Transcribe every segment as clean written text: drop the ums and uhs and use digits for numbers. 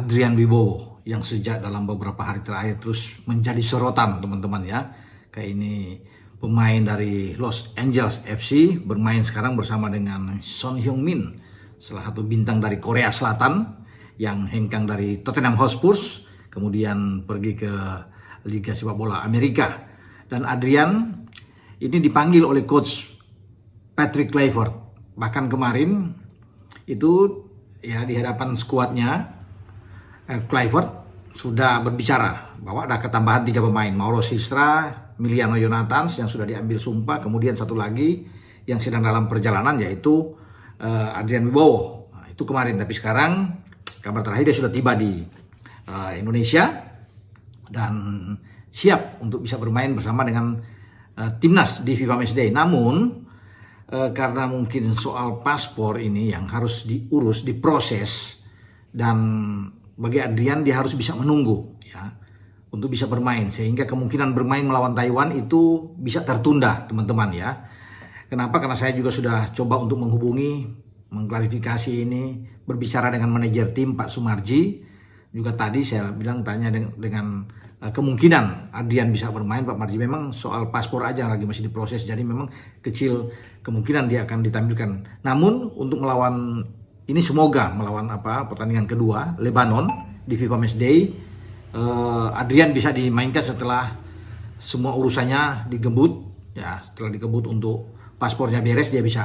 Adrian Wibowo yang sejak dalam beberapa hari terakhir terus menjadi sorotan teman-teman ya. Kayak ini pemain dari Los Angeles FC bermain sekarang bersama dengan Son Heung-min, salah satu bintang dari Korea Selatan yang hengkang dari Tottenham Hotspur, kemudian pergi ke Liga Sepak Bola Amerika. Dan Adrian ini dipanggil oleh coach Patrick Kluivert. Bahkan kemarin itu ya di hadapan skuadnya Kluivert sudah berbicara bahwa ada ketambahan 3 pemain, Mauro Sistra, Emiliano Jonathans yang sudah diambil sumpah, kemudian satu lagi yang sedang dalam perjalanan yaitu Adrian Wibowo. Nah, itu kemarin, tapi sekarang kabar terakhir dia sudah tiba di Indonesia dan siap untuk bisa bermain bersama dengan timnas di FIFA Matchday. Namun karena mungkin soal paspor ini yang harus diurus, diproses, dan bagi Adrian dia harus bisa menunggu ya untuk bisa bermain, sehingga kemungkinan bermain melawan Taiwan itu bisa tertunda teman-teman ya. Kenapa? Karena saya juga sudah coba untuk menghubungi, mengklarifikasi ini, berbicara dengan manajer tim Pak Sumarji. Juga tadi saya bilang tanya dengan kemungkinan Adrian bisa bermain. Pak Marji memang soal paspor aja lagi masih diproses, jadi memang kecil kemungkinan dia akan ditampilkan. Namun untuk melawan ini, semoga melawan pertandingan kedua Lebanon di FIFA Matchday, Adrian bisa dimainkan setelah semua urusannya digebut ya. Setelah digebut untuk paspornya beres, dia bisa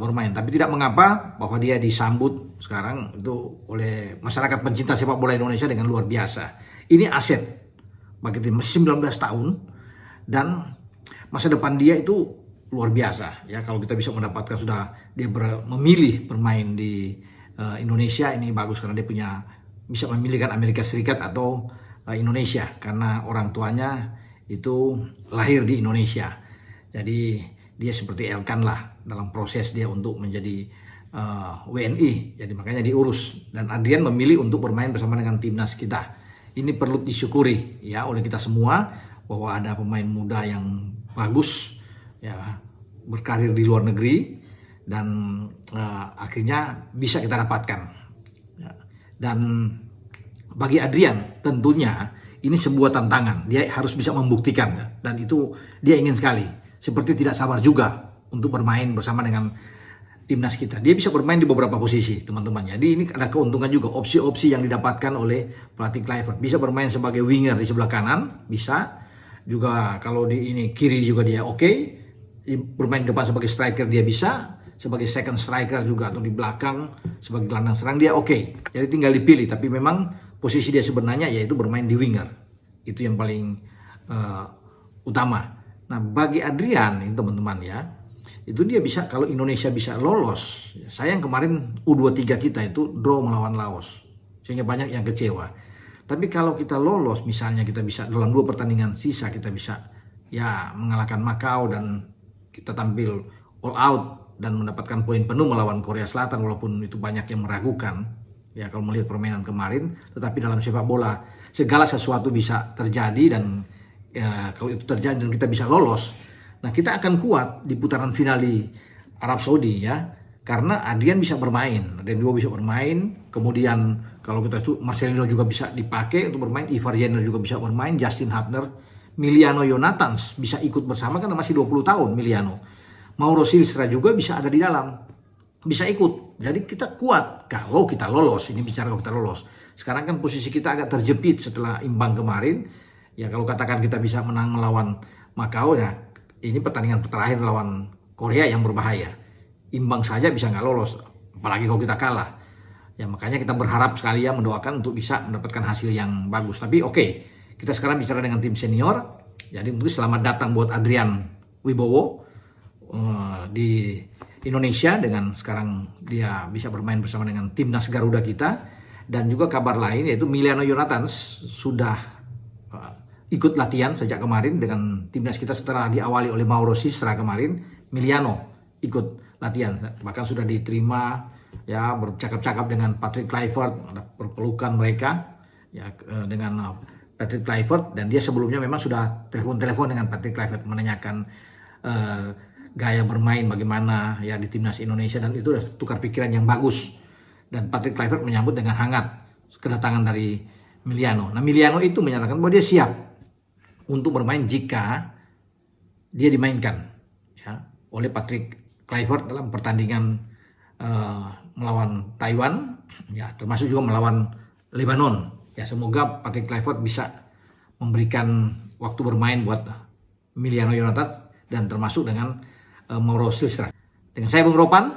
bermain. Tapi tidak mengapa bahwa dia disambut sekarang itu oleh masyarakat pencinta sepak bola Indonesia dengan luar biasa. Ini aset bagi tim, 19 tahun dan masa depan dia itu luar biasa ya. Kalau kita bisa mendapatkan sudah dia memilih bermain di Indonesia, ini bagus karena dia bisa memilihkan Amerika Serikat atau Indonesia karena orang tuanya itu lahir di Indonesia. Jadi dia seperti Elkan lah dalam proses dia untuk menjadi WNI. Jadi makanya diurus, dan Adrian memilih untuk bermain bersama dengan timnas kita. Ini perlu disyukuri ya oleh kita semua bahwa ada pemain muda yang bagus ya, berkarir di luar negeri, dan akhirnya bisa kita dapatkan ya. Dan bagi Adrian tentunya ini sebuah tantangan, dia harus bisa membuktikan ya. Dan itu dia ingin sekali, seperti tidak sabar juga untuk bermain bersama dengan timnas kita. Dia bisa bermain di beberapa posisi teman-teman. Jadi ini ada keuntungan juga, opsi-opsi yang didapatkan oleh pelatih Kluivert. Bisa bermain sebagai winger di sebelah kanan, bisa juga kalau di ini kiri juga dia oke. Bermain di depan sebagai striker dia bisa, sebagai second striker juga atau di belakang sebagai gelandang serang dia oke. Jadi tinggal dipilih, tapi memang posisi dia sebenarnya yaitu bermain di winger. Itu yang paling utama. Nah, bagi Adrian ini teman-teman ya, itu dia bisa, kalau Indonesia bisa lolos. Sayang kemarin U23 kita itu draw melawan Laos, sehingga banyak yang kecewa. Tapi kalau kita lolos, misalnya kita bisa dalam 2 pertandingan sisa kita bisa ya mengalahkan Makau dan kita tampil all out dan mendapatkan poin penuh melawan Korea Selatan, walaupun itu banyak yang meragukan ya kalau melihat permainan kemarin. Tetapi dalam sepak bola segala sesuatu bisa terjadi, dan ya, kalau itu terjadi dan kita bisa lolos, nah kita akan kuat di putaran final di Arab Saudi ya, karena Adrian bisa bermain, Adrian Wibowo bisa bermain. Kemudian kalau kita itu Marcelino juga bisa dipakai untuk bermain, Ivar Jenner juga bisa bermain, Justin Hubner, Emiliano Jonathans bisa ikut bersama karena masih 20 tahun Emiliano. Mauro Silstra juga bisa ada di dalam, bisa ikut. Jadi kita kuat kalau kita lolos. Ini bicara kalau kita lolos. Sekarang kan posisi kita agak terjepit setelah imbang kemarin. Ya kalau katakan kita bisa menang melawan Makau ya, ini pertandingan terakhir lawan Korea yang berbahaya. Imbang saja bisa nggak lolos, apalagi kalau kita kalah. Ya makanya kita berharap sekali ya, mendoakan untuk bisa mendapatkan hasil yang bagus. Tapi oke, kita sekarang bicara dengan tim senior. Jadi mungkin selamat datang buat Adrian Wibowo di Indonesia, dengan sekarang dia bisa bermain bersama dengan timnas Garuda kita. Dan juga kabar lain yaitu Emiliano Jonathans sudah ikut latihan sejak kemarin dengan timnas kita setelah diawali oleh Mauro Sistra kemarin. Emiliano ikut latihan, bahkan sudah diterima ya, bercakap-cakap dengan Patrick Kluivert, ada perpelukan mereka ya dengan Patrick Kluivert, dan dia sebelumnya memang sudah telepon dengan Patrick Kluivert menanyakan gaya bermain bagaimana ya di timnas Indonesia, dan itu sudah tukar pikiran yang bagus, dan Patrick Kluivert menyambut dengan hangat. kedatangan dari Emiliano. Nah, Emiliano itu menyatakan bahwa dia siap untuk bermain jika dia dimainkan ya oleh Patrick Kluivert dalam pertandingan melawan Taiwan, ya termasuk juga melawan Lebanon. Ya, semoga Patrick Kluivert bisa memberikan waktu bermain buat Emiliano Yonatan dan termasuk dengan Mauro Silva. Dengan saya Bung Ropan,